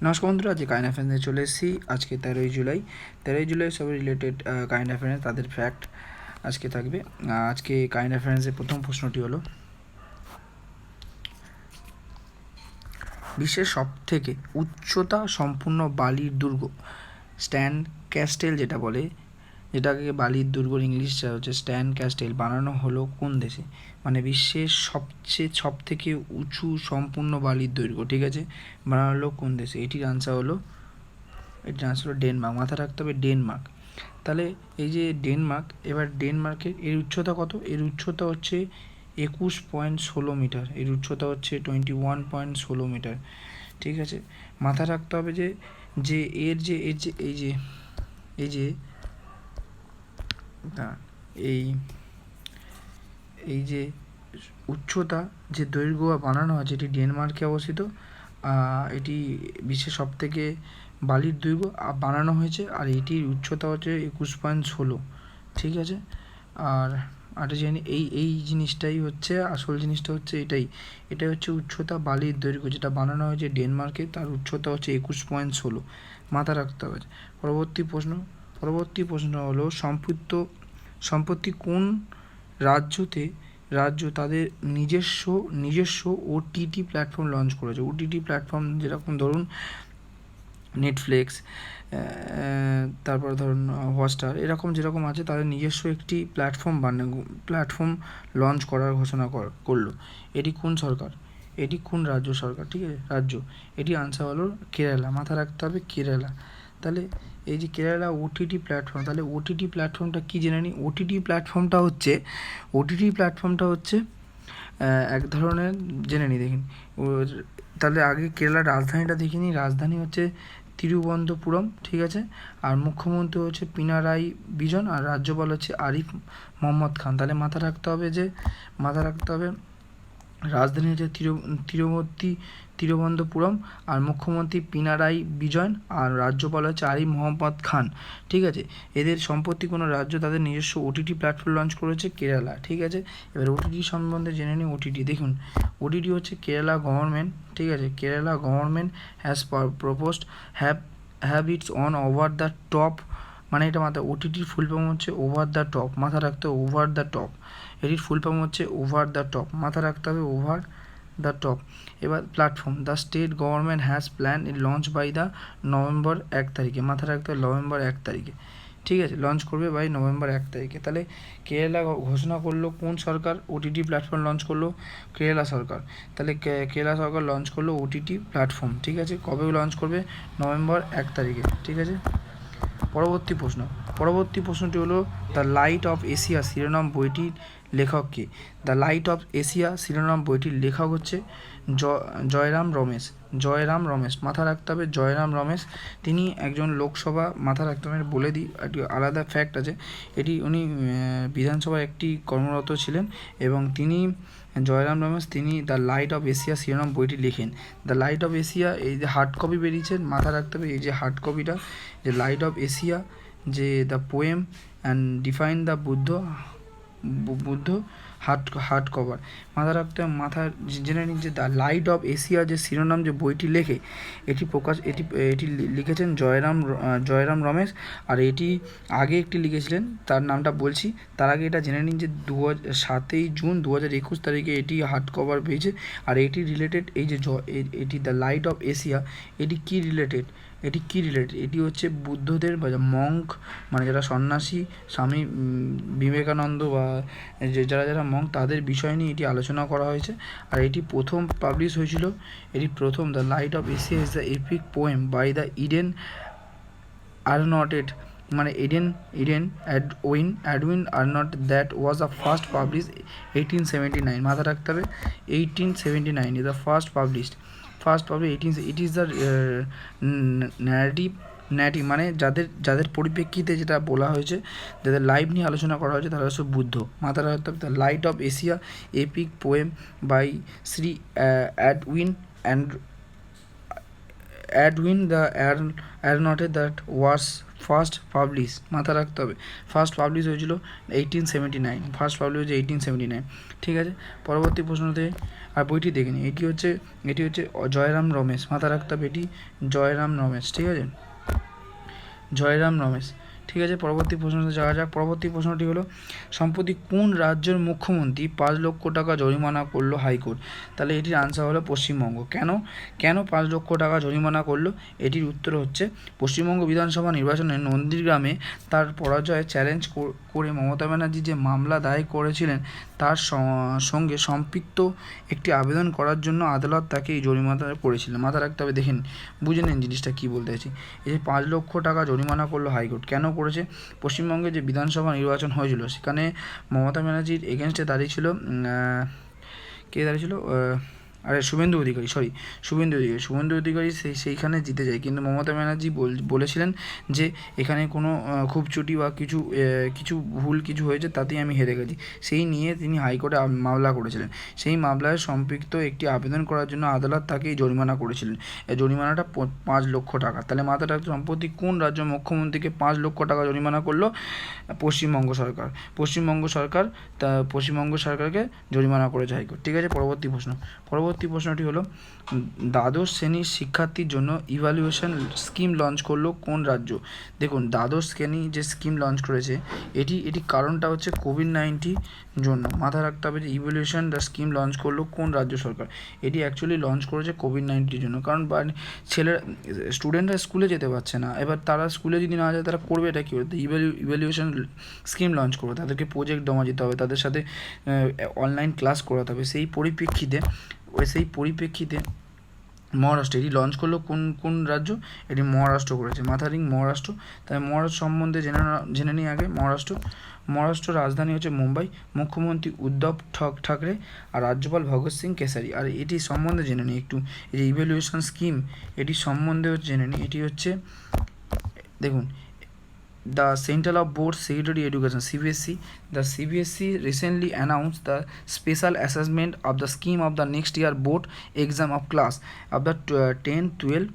নমস্কার বন্ধুরা, আজকে কারেন্ট অ্যাফেয়ার্সে চলে এসেছি। আজকে 13ই জুলাই সব রিলেটেড কারেন্ট অ্যাফেয়ার্স তাদের ফ্যাক্ট আজকে থাকবে। আজকে কারেন্ট অ্যাফেয়ার্সের প্রথম প্রশ্নটি হলো, বিশ্বের সবথেকে উচ্চতা সম্পূর্ণ বালির দুর্গ স্ট্যান্ড ক্যাস্টেল যেটাকে বালির দুর্গর ইংলিশটা হচ্ছে স্ট্যান্ড ক্যাস্টেল বানানো হলো কোন দেশে? মানে বিশ্বের সবথেকে উঁচু সম্পূর্ণ বালির দৈর্ঘ্য, ঠিক আছে, বানানো হলো কোন দেশে? এটির আনসার হলো ডেনমার্ক। মাথা রাখতে হবে ডেনমার্ক। তাহলে এই যে ডেনমার্ক, এবার ডেনমার্কের এর উচ্চতা কত? এর উচ্চতা হচ্ছে 21.16 মিটার। এর উচ্চতা হচ্ছে 21.16 মিটার, ঠিক আছে। মাথা রাখতে হবে যে এই যে উচ্চতা যে দৈর্ঘ্য বানানো আছে এটি ডেনমার্কে অবস্থিত। এটি বিশ্বের সবথেকে বালির দৈর্ঘ্য বানানো হয়েছে, আর এটির উচ্চতা হচ্ছে 21.16, ঠিক আছে। আর জানি এই জিনিসটাই হচ্ছে আসল জিনিসটা হচ্ছে এটাই হচ্ছে উচ্চতা বালির দৈর্ঘ্য যেটা বানানো হয়েছে ডেনমার্কে, তার উচ্চতা হচ্ছে 21.16। মাথা রাখতে হবে। পরবর্তী প্রশ্ন হলো, সম্প্রতি কোন রাজ্য তাদের নিজস্ব ওটিটি প্ল্যাটফর্ম লঞ্চ করেছে? ওটিটি প্ল্যাটফর্ম যেরকম ধরুন নেটফ্লিক্স, তারপর ধরুন হটস্টার, এরকম যেরকম আছে তাদের নিজস্ব একটি প্ল্যাটফর্ম লঞ্চ করার ঘোষণা করলো। এটি কোন সরকার? এটি কোন রাজ্য সরকার? ঠিক আছে, রাজ্য। এটি আনসার হলো কেরালা। মাথা রাখতে হবে কেরালা। তাহলে এই যে কেরালা ওটিটি প্ল্যাটফর্ম, তাহলে ওটিটি প্ল্যাটফর্মটা কী জেনে নিই। ওটিটি প্ল্যাটফর্মটা হচ্ছে এক ধরনের, জেনে নিই দেখুন। তাহলে আগে কেরালার রাজধানীটা দেখে নিই। রাজধানী হচ্ছে তিরুবনন্তপুরম, ঠিক আছে। আর মুখ্যমন্ত্রী হচ্ছে পিনারাই বিজন, আর রাজ্যপাল হচ্ছে আরিফ মোহাম্মদ খান। তাহলে মাথা রাখতে হবে রাজধানী হচ্ছে তিরুবনন্তপুরম, আর মুখ্যমন্ত্রী পিনারাই বিজয়ন, আর রাজ্যপাল হচ্ছে আরিফ মোহাম্মদ খান, ঠিক আছে। এদের সম্প্রতি কোনো রাজ্য তাদের নিজস্ব ওটিটি প্ল্যাটফর্ম লঞ্চ করেছে? কেরালা, ঠিক আছে। এবার ওটিটি সম্বন্ধে জেনে নিই। ওটিটি দেখুন, ওটিটি হচ্ছে কেরালা গভর্নমেন্ট, ঠিক আছে। Kerala government has proposed have its on over the top, মানে এটা ওটিটির ফুল ফর্ম হচ্ছে ওভার দ্য টপ। মাথা রাখতে হবে ওভার দ্য টপ। এটির ফুল ফর্ম হচ্ছে ওভার দ্য টপ। মাথা রাখতে হবে ওভার দ্য টপ। এবার platform, the state government has plan launch by the November 1 তারিখে। মাথা রাখতে হবে নভেম্বর 1 তারিখে, ঠিক আছে। লঞ্চ করবে বাই নভেম্বর 1 তারিখে। তাহলে কেরালা ঘোষণা করলো কোন সরকার ওটিটি প্ল্যাটফর্ম লঞ্চ করলো? কেরালা সরকার। তাহলে কেরালা সরকার লঞ্চ করলো ওটিটি প্ল্যাটফর্ম, ঠিক আছে। কবে লঞ্চ করবে? নভেম্বর 1 তারিখে, ঠিক আছে। পরবর্তী প্রশ্নটি হলো, দ্য লাইট অফ এশিয়া শিরোনাম বইটির লেখক কে? দ্য লাইট অফ এশিয়া শিরোনাম বইটির লেখক হচ্ছে জয়রাম রমেশ। মাথা রাখতে হবে জয়রাম রমেশ। তিনি একজন লোকসভা, মাথা রাখতে হবে, বলে দিই একটি আলাদা ফ্যাক্ট আছে। উনি বিধানসভার একটি কর্মরত ছিলেন, এবং জয়রাম রমেশ তিনি দ্য লাইট অফ এশিয়া শিরোনাম বইটি লেখেন। দ্য লাইট অফ এশিয়া এই যে হার্ড কপি বেরিয়েছে, মাথা রাখতে হবে এই যে হার্ড কপিটা, যে লাইট অফ এশিয়া, যে the poem and define the Buddha hard cover. মাথা রাখতে জেনে নিন যে দ্য লাইট অফ এশিয়া যে শিরোনাম যে বইটি লেখে, এটি লিখেছেন জয়রাম রমেশ। আর এটি আগে একটি লিখেছিলেন, তার নামটা বলছি। তার আগে এটা জেনে নিন যে 7ই জুন 2021 তারিখে এটি হার্ড কভার পেয়েছে। আর এটি রিলেটেড, এই যে এটি দ্য লাইট অফ এশিয়া, এটি কি রিলেটেড? এটি হচ্ছে বুদ্ধদের বা মঙ্ক, মানে যারা সন্ন্যাসী, স্বামী বিবেকানন্দ বা যারা মঙ্ক, তাদের বিষয় নিয়ে এটি আলোচনা করা হয়েছে। আর এটি প্রথম পাবলিশ হয়েছিল, the light of Asia is the epic poem by the Edwin Arnold, মানে Edwin Arnold, that was the first publish 1879। মাথা রাখতে হবে 1879 is the first publish 18, it is the narrative, মানে যাদের পরিপ্রেক্ষিতে যেটা বলা হয়েছে, যাদের লাইভ নিয়ে আলোচনা করা হয়েছে, তারা হচ্ছে বুদ্ধ। মাথা রাখতে হবে the light of Asia epic poem by Shri Edwin the Arnold, that was first publish. মাথা রাখতে হবে ফার্স্ট পাবলিশ হয়েছিল 1879, ফার্স্ট পাবলিশ হয়েছে 1879, ঠিক আছে। পরবর্তী প্রশ্নতে আর বইটি দেখে নিই। এটি হচ্ছে জয়রাম রমেশ, মাথা রাখতে হবে এটি জয়রাম রমেশ, ঠিক আছে, জয়রাম রমেশ। ঠিক আছে, পরবর্তী প্রশ্নতে যাওয়া যাক। পরবর্তী প্রশ্নটি হলো, সম্প্রতি কোন রাজ্যের মুখ্যমন্ত্রী 5 লক্ষ টাকা জরিমানা করলো হাইকোর্ট? তাহলে এটির আনসার হলো পশ্চিমবঙ্গ। কেন 5 লক্ষ টাকা জরিমানা করলো? এটির উত্তর হচ্ছে, পশ্চিমবঙ্গ বিধানসভা নির্বাচনে নন্দীগ্রামে তার পরাজয় চ্যালেঞ্জ করে মমতা ব্যানার্জি যে মামলা দায়ের করেছিলেন তার সঙ্গে সম্পৃক্ত একটি আবেদন করার জন্য আদালত তাকে এই জরিমানা করেছিলেন। মাথা রাখতে হবে, দেখেন বুঝে নিন জিনিসটা কী বলতে চাইছি। এই যে 5 লক্ষ টাকা জরিমানা করলো হাইকোর্ট, কেন করেছে? পশ্চিমবঙ্গে যে বিধানসভা নির্বাচন হয়েছিল সেখানে মমতা ব্যানার্জির এগেনস্টে দাঁড়িয়েছিল কে দাঁড়িয়েছিল, শুভেন্দু অধিকারী সেইখানে জিতে যায়, কিন্তু মমতা ব্যানার্জি বলেছিলেন যে এখানে কোনো খুবচুটি বা কিছু ভুল কিছু হয়েছে, তাতেই আমি হেরে গেছি। সেই নিয়ে তিনি হাইকোর্টে মামলা করেছিলেন। সেই মামলায় সম্পৃক্ত একটি আবেদন করার জন্য আদালত তাকে জরিমানা করেছিলেন। এই জরিমানাটা 5 লক্ষ টাকা। তাহলে মাথাটা সম্প্রতি কোন রাজ্য মুখ্যমন্ত্রীকে 5 লক্ষ টাকা জরিমানা করলো? পশ্চিমবঙ্গ সরকারকে জরিমানা করেছে হাইকোর্ট। ঠিক আছে, পরবর্তী প্রশ্নটি হলো, দ্বাদশ শ্রেণীর শিক্ষার্থীর জন্য ইভ্যালুয়েশন স্কিম লঞ্চ করলো কোন রাজ্য? দেখুন, দ্বাদশ শ্রেণী যে স্কিম লঞ্চ করেছে এটি কারণটা হচ্ছে কোভিড-19 জন্য। মাথা রাখতে হবে যে ইভ্যালুয়েশন স্কিম লঞ্চ করলো কোন রাজ্য সরকার? এটি অ্যাকচুয়ালি লঞ্চ করেছে কোভিড-19 জন্য, কারণ স্টুডেন্টরা স্কুলে যেতে পারছে না। এবার তারা স্কুলে যদি না যায় তারা করবে এটা কী? ইভ্যালুয়েশন স্কিম লঞ্চ করবে, তাদেরকে প্রজেক্ট জমা দিতে হবে, তাদের সাথে অনলাইন ক্লাস করাতে হবে। সেই পরিপ্রেক্ষিতে মহারাষ্ট্র এটি লঞ্চ করলো কোন রাজ্য? এটি মহারাষ্ট্র করেছে। মহারাষ্ট্র। তাই মহারাষ্ট্র সম্বন্ধে জেনে নিই আগে। মহারাষ্ট্র রাজধানী হচ্ছে মুম্বাই, মুখ্যমন্ত্রী উদ্ধব ঠাকরে আর রাজ্যপাল ভগৎ সিং কেসারি। আর এটি সম্বন্ধে জেনে নিই একটু, এই যে ইভ্যালুয়েশন স্কিম এটি সম্বন্ধে জেনে নিই। এটি হচ্ছে, দেখুন, the Central Board Secretary Education (CBSE). The CBSE recently announced the special assessment of the scheme of the next year board exam of class of the 10-12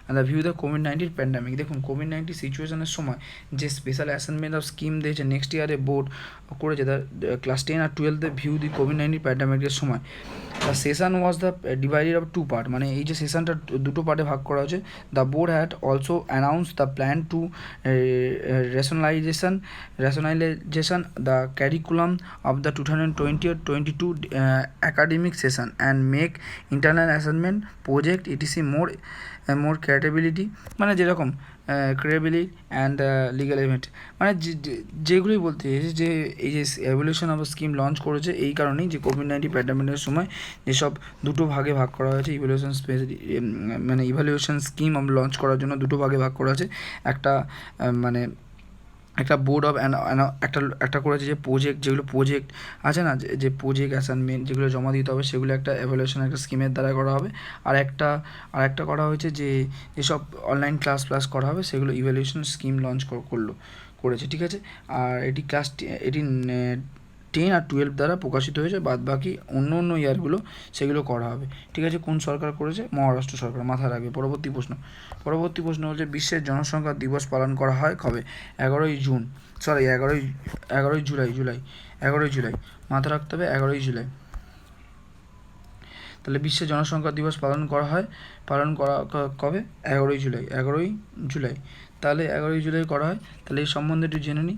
and the view the COVID-19 pandemic. দেখুন, কোভিড-19 সিচুয়েশনের সময় যে special assignment of scheme দিয়েছে next ইয়ারে board করেছে, তার class 10 আর 12 ভিউ দি কোভিড-19 প্যান্ডামিকের সময়। The session was divided of 2 part, মানে এই যে সেশনটা দুটো পার্টে ভাগ করা হয়েছে। The board had also announce the plan to rationalization the curriculum of the 2020-22 academic session and make internal assessment project etc more credibility, মানে যেরকম credibility and legal event, মানে যেগুলোই বলতে চাইছে যে এই যে এভলিউশন অফ স্কিম লঞ্চ করেছে এই কারণেই যে কোভিড-19 প্যান্ডামিকের সময় যেসব দুটো ভাগে ভাগ করা হয়েছে ইভ্যালুয়েশন স্কিম লঞ্চ করার জন্য দুটো ভাগে ভাগ করা আছে। একটা বোর্ড অফ একটা করেছে যে যেগুলো প্রজেক্ট আছে না, যে প্রজেক্ট অ্যাসাইনমেন্ট যেগুলো জমা দিতে হবে সেগুলো একটা এভালুয়েশন একটা স্কিমের দ্বারা করা হবে। আর একটা করা হয়েছে যে যেসব অনলাইন ক্লাস করা হবে সেগুলো ইভ্যালুয়েশন স্কিম লঞ্চ করেছে। ঠিক আছে, আর এটি 10 আর 12 দ্বারা প্রকাশিত হয়েছে, বাদ বাকি অন্য ইয়ারগুলো সেগুলো করা হবে। ঠিক আছে, কোন সরকার করেছে? মহারাষ্ট্র সরকার। মাথায় রাখবে। পরবর্তী প্রশ্ন হচ্ছে, বিশ্বের জনসংখ্যা দিবস পালন করা হয় কবে? 11ই জুলাই। মাথা রাখতে হবে 11ই জুলাই। তাহলে বিশ্বের জনসংখ্যা দিবস পালন করা কবে? 11ই জুলাই। তাহলে 11ই জুলাই করা হয়। তাহলে এই সম্বন্ধে একটু জেনে নিই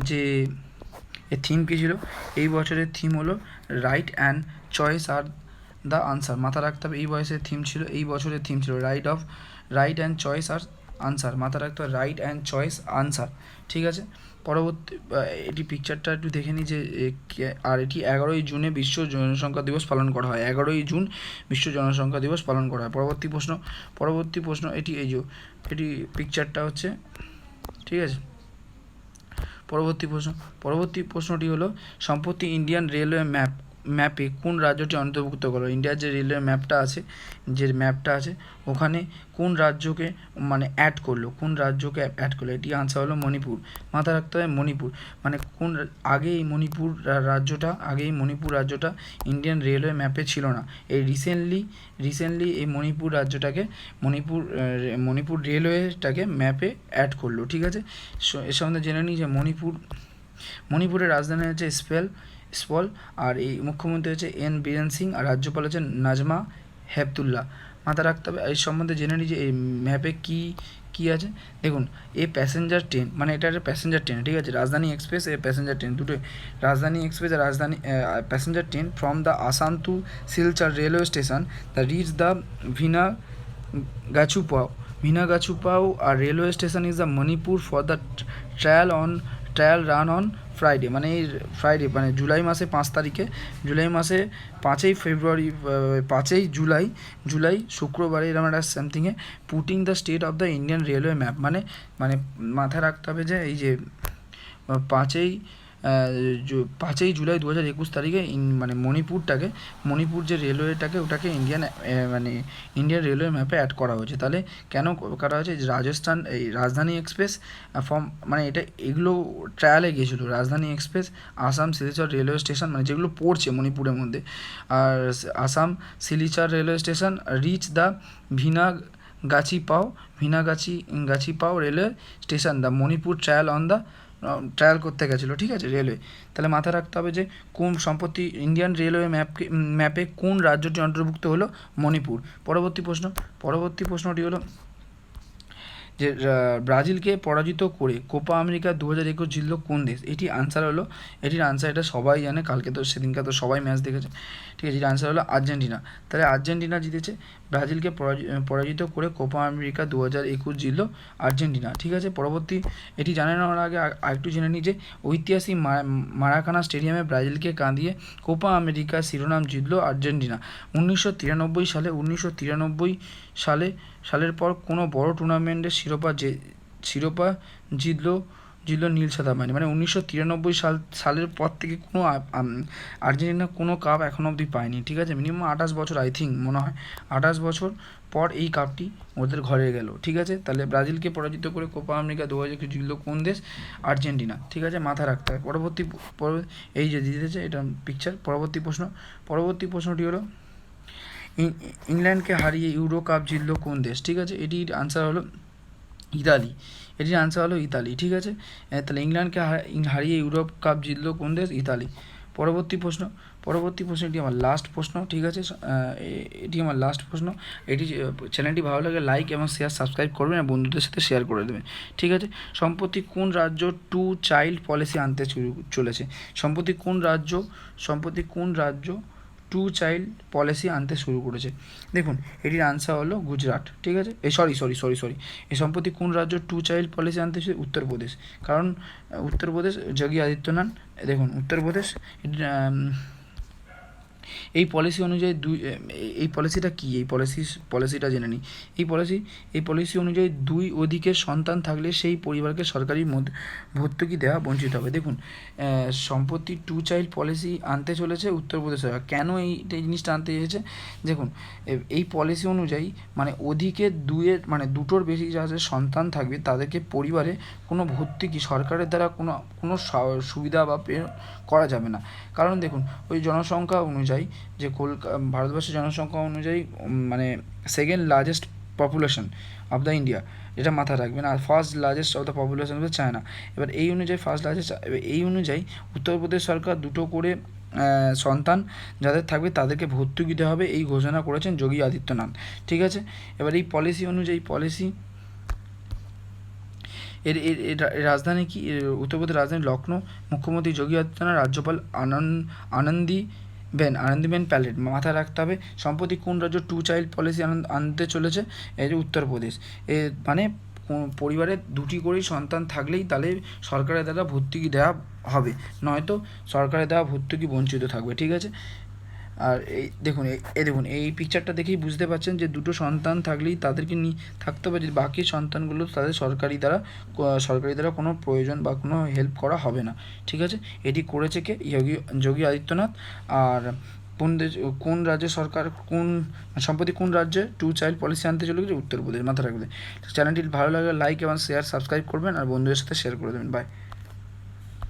যে এর থিম কী ছিল। এই বছরের থিম হলো রাইট অ্যান্ড চয়েস আর দ্য আনসার। মাথা রাখতে হবে এই বছরের থিম ছিল রাইট অ্যান্ড চয়েস আর আনসার। মাথা রাখতে হবে রাইট অ্যান্ড চয়েস আনসার। ঠিক আছে, পরবর্তী এটি পিকচারটা একটু দেখে নিই যে আর এটি 11ই জুনে বিশ্ব জনসংখ্যা দিবস পালন করা হয়। 11ই জুন বিশ্ব জনসংখ্যা দিবস পালন করা হয়। পরবর্তী প্রশ্ন এটি এটি পিকচারটা হচ্ছে। ঠিক আছে, পরবর্তী প্রশ্নটি হলো, সম্প্রতি ইন্ডিয়ান রেলওয়ে ম্যাপে কোন রাজ্যটি অন্তর্ভুক্ত করলো? ইন্ডিয়ার যে রেলওয়ে ম্যাপটা আছে ওখানে কোন রাজ্যকে অ্যাড করলো? এটি আনসার হলো মণিপুর। মাথা রাখতে হবে মণিপুর। মানে আগে এই মণিপুর রাজ্যটা ইন্ডিয়ান রেলওয়ে ম্যাপে ছিল না। এই রিসেন্টলি এই মণিপুর রেলওয়েটাকে ম্যাপে অ্যাড করলো। ঠিক আছে, এর সম্বন্ধে জেনে নিই যে মণিপুরের রাজধানী হচ্ছে স্পল, আর এই মুখ্যমন্ত্রী হচ্ছে এন বীরেন সিং, আর রাজ্যপাল হচ্ছে নাজমা হেপতুল্লাহ। মাথায় রাখতে হবে। এই সম্বন্ধে জেনে নিই যে এই ম্যাপে কী আছে। দেখুন, এ প্যাসেঞ্জার ট্রেন, মানে এটা একটা প্যাসেঞ্জার ট্রেন, ঠিক আছে, রাজধানী এক্সপ্রেস এ প্যাসেঞ্জার ট্রেন, দুটো রাজধানী এক্সপ্রেস আর Rajdhani passenger train from the Assam to Silchar railway station the reach the ভিনাগাছুপাও ভিনাগাছুপাও আর railway station is the Manipur for the trial run on Friday, মানে এই ফ্রাইডে মানে জুলাই মাসে 5 তারিখে, জুলাই মাসে 5ই ফেব্রুয়ারি 5ই জুলাই শুক্রবারে এরকম একটা সামথিংয়ে putting the state of the Indian railway map, মানে মাথায় রাখতে হবে যে এই যে 5ই জুলাই 2021 তারিখে মানে মণিপুর যে রেলওয়েটাকে ওটাকে ইন্ডিয়ান রেলওয়ে ম্যাপে অ্যাড করা হয়েছে। তাহলে কেন করা হয়েছে? রাজস্থান এই রাজধানী এক্সপ্রেস মানে এগুলো ট্রায়ালে গিয়েছিলো, Rajdhani express Assam Silchar railway station, মানে যেগুলো পড়ছে মণিপুরের মধ্যে, আর Assam Silchar railway station reach the ভিনাগাছিপাও railway station the Manipur trial করতে গেছিলো, ঠিক আছে, রেলওয়ে। তাহলে মাথায় রাখতে হবে যে কোন সম্প্রতি ইন্ডিয়ান রেলওয়ে ম্যাপে কোন রাজ্যটি অন্তর্ভুক্ত হলো? মণিপুর। পরবর্তী প্রশ্নটি হলো যে ব্রাজিলকে পরাজিত করে কোপা আমেরিকা 2021 জিতল কোন দেশ? এটির আনসার এটা সবাই জানে, সেদিনকে তো সবাই ম্যাচ দেখেছে, ঠিক আছে। এটির আনসার হলো আর্জেন্টিনা। তাহলে আর্জেন্টিনা জিতেছে, ব্রাজিলকে পরাজিত করে কোপা আমেরিকা 2021 জিতল আর্জেন্টিনা, ঠিক আছে। পরবর্তী, এটি জানে নেওয়ার আগে আরেকটু জেনে নিই যে ঐতিহাসিক মারাকানা স্টেডিয়ামে ব্রাজিলকে কাঁদিয়ে কোপা আমেরিকা শিরোনাম জিতল আর্জেন্টিনা 1993 সালের পর কোনো বড় টুর্নামেন্টের শিরোপা জিতল নীল সাদা বাহিনী, মানে 1993 সালের পর থেকে কোনো আর্জেন্টিনা কোনো কাপ এখনো অবধি পায়নি, ঠিক আছে। মিনিমাম 28 বছর, আই থিঙ্ক, মনে হয় 28 বছর পর এই কাপটি ওদের ঘরে গেল, ঠিক আছে। তাহলে ব্রাজিলকে পরাজিত করে কোপা আমেরিকা 2021 জিতল কোন দেশ? আর্জেন্টিনা, ঠিক আছে, মাথায় রাখতে হবে। এই যে দিতেছে এটা পিকচার। পরবর্তী প্রশ্নটি হলো ইংল্যান্ডকে হারিয়ে ইউরো কাপ জিতল কোন দেশ? ঠিক আছে, এটির আনসার হলো ইতালি, ঠিক আছে। তাহলে ইংল্যান্ডকে হারিয়ে ইউরোপ কাপ জিতল কোন দেশ? ইতালি। পরবর্তী প্রশ্ন, এটি আমার লাস্ট প্রশ্ন, ঠিক আছে। এটি চ্যানেলটি ভালো লাগে লাইক এবং শেয়ার সাবস্ক্রাইব করবেন আর বন্ধুদের সাথে শেয়ার করে দেবেন, ঠিক আছে। সম্প্রতি কোন রাজ্য 2 চাইল্ড পলিসি আনতে চলেছে? সম্প্রতি কোন রাজ্য 2 চাইল্ড পলিসি আনতে শুরু করেছে? দেখুন, এটির আনসার হলো গুজরাট, ঠিক আছে। সরি এই সম্প্রতি কোন রাজ্য 2 চাইল্ড পলিসি আনতে? উত্তরপ্রদেশ। কারণ উত্তরপ্রদেশ যোগী আদিত্যনাথ, দেখুন উত্তরপ্রদেশ এই পলিসি অনুযায়ী এই পলিসিটা কী? পলিসিটা জেনে নিই। এই পলিসি অনুযায়ী 2 অধিকের সন্তান থাকলে সেই পরিবারকে সরকারি ভর্তুকি দেওয়া বঞ্চিত হবে। দেখুন, সম্প্রতি 2 চাইল্ড পলিসি আনতে চলেছে উত্তরপ্রদেশ সরকার। কেন এই জিনিসটা আনতে চেয়েছে? দেখুন, এই পলিসি অনুযায়ী মানে অধিকে 2-এর মানে 2টোর বেশি যাদের সন্তান থাকবে তাদেরকে পরিবারে কোনো ভর্তুকি সরকারের দ্বারা কোনো সুবিধা বা করা যাবে না। কারণ দেখুন, ওই জনসংখ্যা অনুযায়ী যে ভারতবর্ষের জনসংখ্যা অনুযায়ী মানে second largest population of the India, এটা মাথায় রাখবেন। আর first largest of the population হচ্ছে চায়না। এবার এই অনুযায়ী উত্তরপ্রদেশ সরকার 2টো করে সন্তান যাদের থাকবে তাদেরকে ভর্তুকি দেওয়া হবে, এই ঘোষণা করেছেন যোগী আদিত্যনাথ, ঠিক আছে। এবার এই পলিসি অনুযায়ী এর রাজধানী কি? উত্তরপ্রদেশ রাজধানী লখনৌ। মুখ্যমন্ত্রী যোগী আদিত্যনাথ, রাজ্যপাল আনন্দীবেন প্যাটেল। মাথায় রাখতে হবে সম্প্রতি কোন রাজ্য 2 চাইল্ড পলিসি আনতে চলেছে? এই যে উত্তরপ্রদেশ। মানে পরিবারে 2টি করেই সন্তান থাকলেই তাহলে সরকারের দ্বারা ভর্তুকি দেওয়া হবে, নয়তো সরকারের দ্বারা ভর্তুকি বঞ্চিত থাকবে, ঠিক আছে। আর দেখুন এই পিকচারটা দেখেই বুঝতে পারছেন যে 2টো সন্তান থাকলেই তাদেরকে থাকতে হবে, যদি বাকি সন্তানগুলো তাদের সরকারি দ্বারা কোনো প্রয়োজন বা কোনো হেল্প করা হবে না, ঠিক আছে। এটি করেছে কে? যোগী আদিত্যনাথ। আর কোন রাজ্য সরকার সম্প্রতি কোন রাজ্যে 2 চাইল্ড পলিসি আনতে চলেছে? উত্তরপ্রদেশ, মাথায় রাখবেন। চ্যানেলটি ভালো লাগলে লাইক এবং শেয়ার সাবস্ক্রাইব করবেন আর বন্ধুদের সাথে শেয়ার করে দেবেন। বাই।